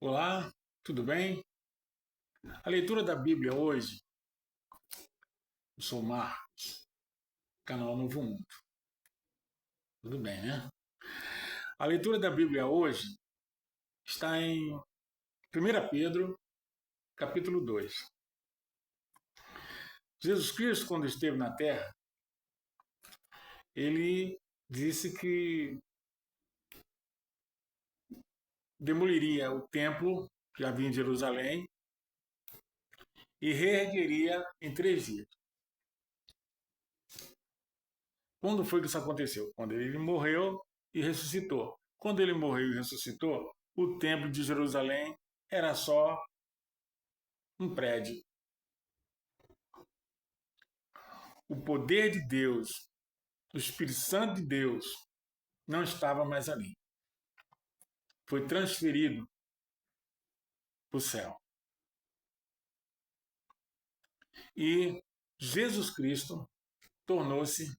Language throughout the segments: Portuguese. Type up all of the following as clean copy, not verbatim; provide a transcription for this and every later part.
Olá, tudo bem? A leitura da Bíblia hoje, eu sou o Marcos, canal Novo Mundo. Tudo bem, né? A leitura da Bíblia hoje está em 1 Pedro, capítulo 2. Jesus Cristo, quando esteve na terra, ele disse que demoliria o templo que havia em Jerusalém e reergueria em 3 dias. Quando foi que isso aconteceu? Quando ele morreu e ressuscitou. Quando ele morreu e ressuscitou, o templo de Jerusalém era só um prédio. O poder de Deus, o Espírito Santo de Deus, não estava mais ali. Foi transferido para o céu. E Jesus Cristo tornou-se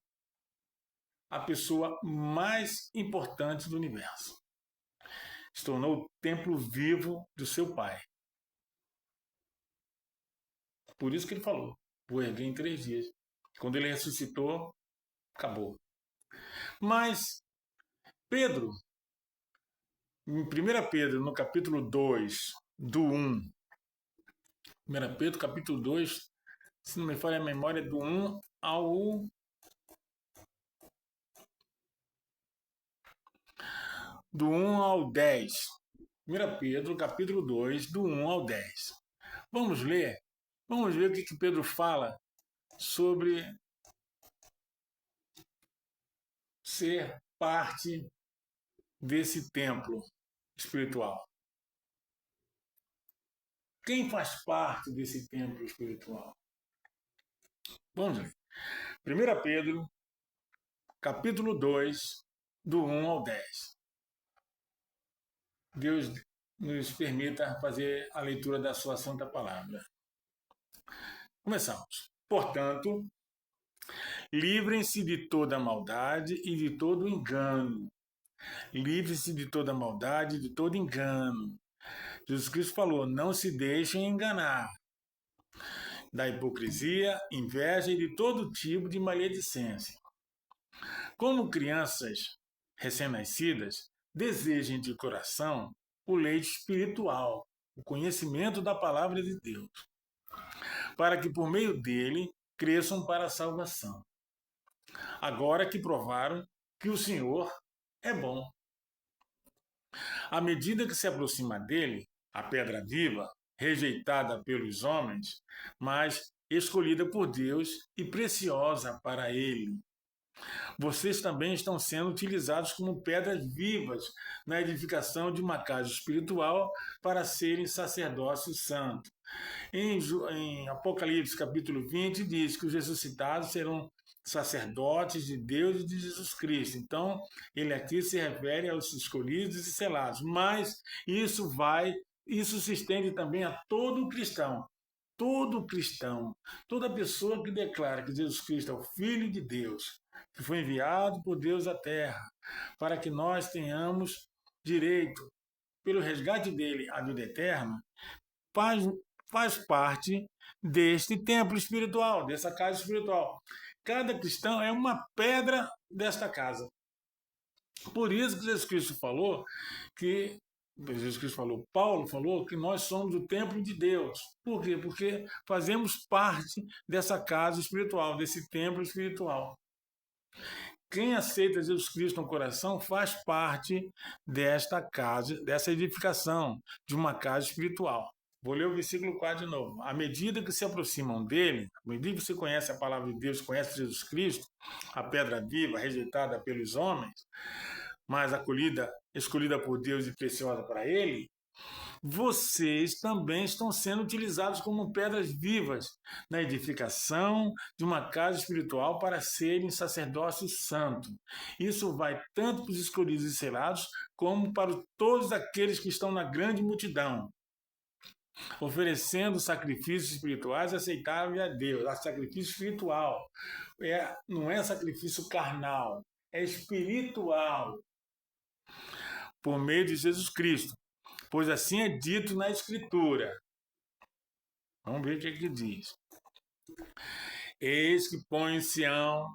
a pessoa mais importante do universo. Se tornou o templo vivo do seu Pai. Por isso que ele falou: vou erguer em 3 dias. Quando ele ressuscitou, acabou. Mas Pedro, em 1 Pedro, no capítulo 2, do 1, 1 Pedro, capítulo 2, se não me falha a memória, do 1 ao 10. 1 Pedro, capítulo 2, do 1 ao 10. Vamos ler? Vamos ver o que Pedro fala sobre ser parte desse templo espiritual. Quem faz parte desse templo espiritual? Vamos ver. 1 Pedro, capítulo 2, do 1 ao 10. Deus nos permita fazer a leitura da sua santa palavra. Começamos. Portanto, livrem-se de toda maldade e de todo engano. Livre-se de toda maldade e de todo engano. Jesus Cristo falou: não se deixem enganar da hipocrisia, inveja e de todo tipo de maledicência. Como crianças recém-nascidas, desejem de coração o leite espiritual, o conhecimento da palavra de Deus, para que por meio dele cresçam para a salvação. Agora que provaram que o Senhor é bom. À medida que se aproxima dele, a pedra viva, rejeitada pelos homens, mas escolhida por Deus e preciosa para ele. Vocês também estão sendo utilizados como pedras vivas na edificação de uma casa espiritual para serem sacerdócio santo. Em Apocalipse capítulo 20 diz que os ressuscitados serão sacerdotes de Deus e de Jesus Cristo. Então, ele aqui se refere aos escolhidos e selados, mas isso se estende também a todo cristão. Todo cristão, toda pessoa que declara que Jesus Cristo é o Filho de Deus, que foi enviado por Deus à Terra, para que nós tenhamos direito, pelo resgate dele, à vida eterna, faz, faz parte deste templo espiritual, dessa casa espiritual. Cada cristão é uma pedra desta casa. Por isso que Jesus Cristo falou que Paulo falou que nós somos o templo de Deus. Por quê? Porque fazemos parte dessa casa espiritual, desse templo espiritual. Quem aceita Jesus Cristo no coração faz parte desta casa, dessa edificação, de uma casa espiritual. Vou ler o versículo 4 de novo. À medida que se aproximam dele, à medida que você conhece a palavra de Deus, conhece Jesus Cristo, a pedra viva, rejeitada pelos homens, mas acolhida, escolhida por Deus e preciosa para ele, vocês também estão sendo utilizados como pedras vivas na edificação de uma casa espiritual para serem sacerdócio santo. Isso vai tanto para os escolhidos e selados, como para todos aqueles que estão na grande multidão, oferecendo sacrifícios espirituais aceitáveis a Deus. Sacrifício espiritual. Não é sacrifício carnal, é espiritual, por meio de Jesus Cristo. pois assim é dito na Escritura. Vamos ver o que diz. Eis que põe em Sião,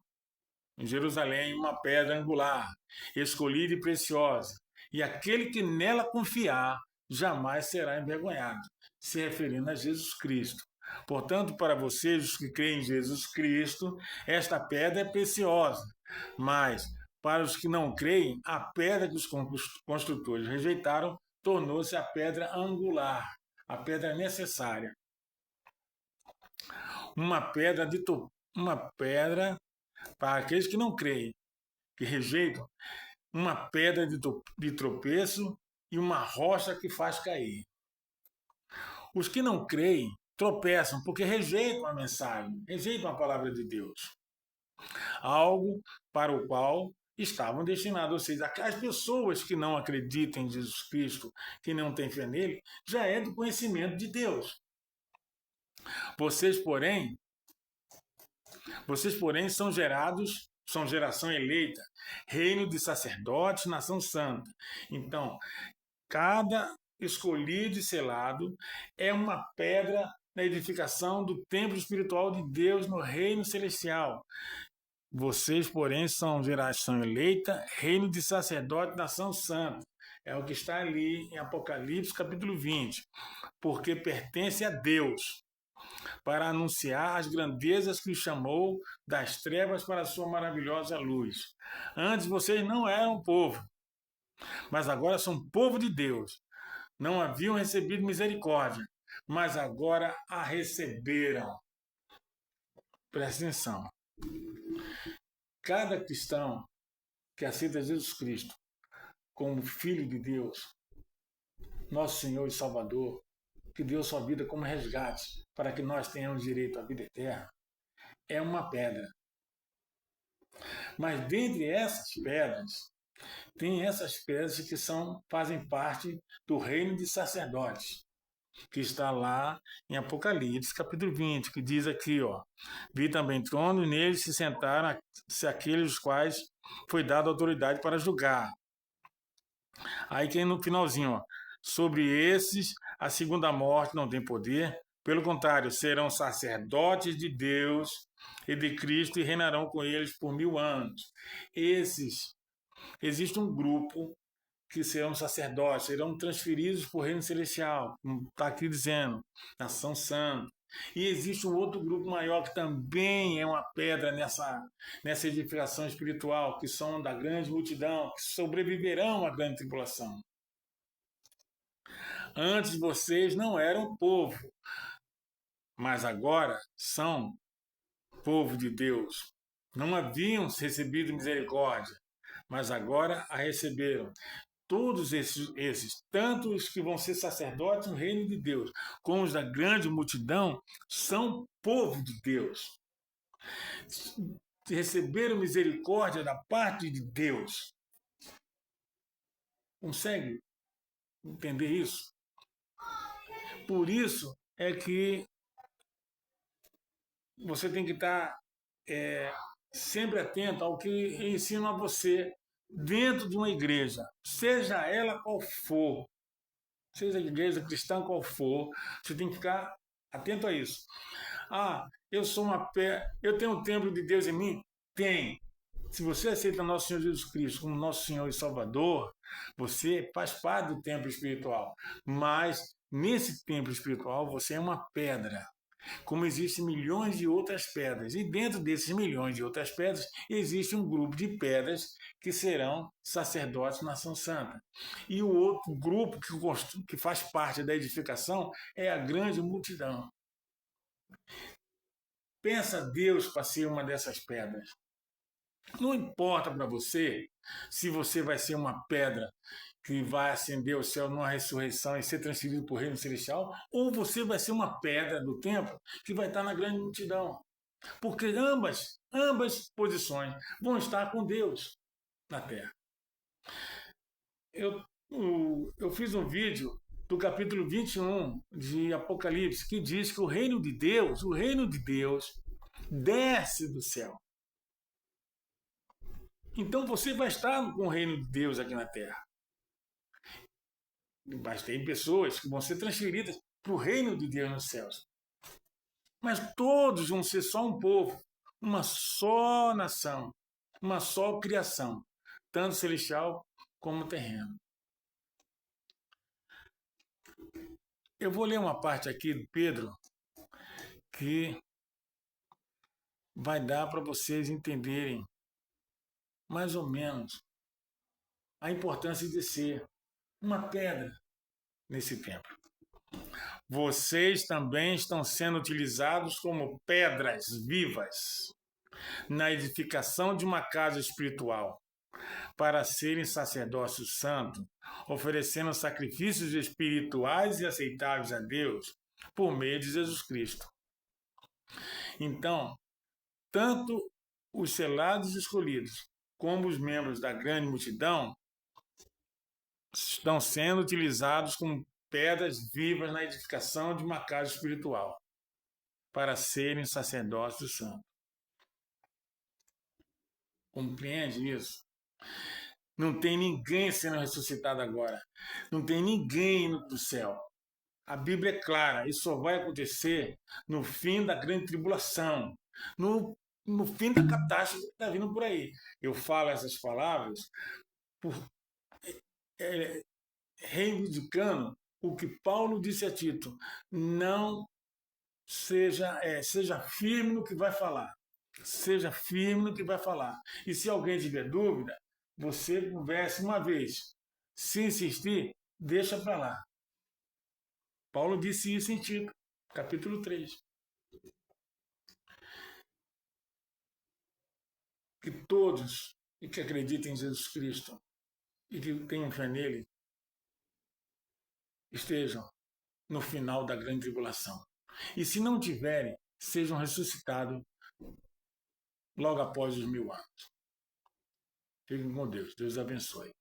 em Jerusalém, uma pedra angular, escolhida e preciosa, e aquele que nela confiar jamais será envergonhado, se referindo a Jesus Cristo. Portanto, para vocês, os que creem em Jesus Cristo, esta pedra é preciosa, mas para os que não creem, a pedra que os construtores rejeitaram tornou-se a pedra angular, a pedra necessária. Uma pedra para aqueles que não creem, que rejeitam, uma pedra de tropeço e uma rocha que faz cair. Os que não creem tropeçam porque rejeitam a mensagem, rejeitam a palavra de Deus. Algo para o qual estavam destinados, ou seja, as pessoas que não acreditam em Jesus Cristo, que não têm fé nele, já é do conhecimento de Deus. Vocês, porém, são geração eleita, reino de sacerdotes, nação santa. Então, cada escolhido e selado é uma pedra na edificação do templo espiritual de Deus no reino celestial. Vocês, porém, são geração eleita, reino de sacerdote, nação santa. É o que está ali em Apocalipse, capítulo 20. Porque pertence a Deus, para anunciar as grandezas que os chamou das trevas para a sua maravilhosa luz. Antes vocês não eram povo, mas agora são povo de Deus. Não haviam recebido misericórdia, mas agora a receberam. Presta atenção. Cada cristão que aceita Jesus Cristo como Filho de Deus, nosso Senhor e Salvador, que deu sua vida como resgate para que nós tenhamos direito à vida eterna, é uma pedra. Mas dentre essas pedras, tem essas pedras que fazem parte do reino de sacerdotes, que está lá em Apocalipse, capítulo 20, que diz aqui, ó, vi também trono e neles se sentaram aqueles os quais foi dada autoridade para julgar. Aí tem no finalzinho, ó, sobre esses a segunda morte não tem poder, pelo contrário, serão sacerdotes de Deus e de Cristo e reinarão com eles por 1000 anos. Existe um grupo que serão sacerdotes, serão transferidos para o reino celestial, como está aqui dizendo, nação santa. E existe um outro grupo maior que também é uma pedra nessa edificação espiritual, que são da grande multidão, que sobreviverão à grande tribulação. Antes vocês não eram povo, mas agora são povo de Deus. Não haviam recebido misericórdia, mas agora a receberam. Todos esses, tanto os que vão ser sacerdotes no reino de Deus, como os da grande multidão, são povo de Deus. Receberam misericórdia da parte de Deus. Consegue entender isso? Por isso é que você tem que estar sempre atento ao que ensinam a você dentro de uma igreja, seja ela qual for, seja a igreja cristã qual for, você tem que ficar atento a isso. Eu tenho um templo de Deus em mim? Tem. Se você aceita nosso Senhor Jesus Cristo como nosso Senhor e Salvador, você faz parte do templo espiritual. Mas nesse templo espiritual você é uma pedra. Como existem milhões de outras pedras. E dentro desses milhões de outras pedras, existe um grupo de pedras que serão sacerdotes na nação santa. E o outro grupo que faz parte da edificação é a grande multidão. Pensa Deus para ser uma dessas pedras. Não importa para você se você vai ser uma pedra que vai ascender ao céu numa ressurreição e ser transferido para o reino celestial, ou você vai ser uma pedra do templo que vai estar na grande multidão. Porque ambas posições vão estar com Deus na terra. Eu fiz um vídeo do capítulo 21 de Apocalipse que diz que o reino de Deus desce do céu. Então você vai estar com o reino de Deus aqui na terra. Mas tem pessoas que vão ser transferidas para o reino de Deus nos céus. Mas todos vão ser só um povo, uma só nação, uma só criação, tanto celestial como terreno. Eu vou ler uma parte aqui do Pedro que vai dar para vocês entenderem mais ou menos a importância de ser uma pedra nesse templo. Vocês também estão sendo utilizados como pedras vivas na edificação de uma casa espiritual, para serem sacerdócio santo, oferecendo sacrifícios espirituais e aceitáveis a Deus por meio de Jesus Cristo. Então, tanto os selados escolhidos como os membros da grande multidão estão sendo utilizados como pedras vivas na edificação de uma casa espiritual, para serem sacerdócio santo. Compreende isso? Não tem ninguém sendo ressuscitado agora. Não tem ninguém indo para o céu. A Bíblia é clara, isso só vai acontecer no fim da grande tribulação, no fim da catástrofe que está vindo por aí. Eu falo essas palavras por, reivindicando o que Paulo disse a Tito: não seja firme no que vai falar. Seja firme no que vai falar. E se alguém tiver dúvida, você converse uma vez. Se insistir, deixa para lá. Paulo disse isso em Tito, capítulo 3. Que todos que acreditem em Jesus Cristo e que tenham fé nele estejam no final da grande tribulação. E se não tiverem, sejam ressuscitados logo após os 1000 anos. Fiquem com Deus. Deus abençoe.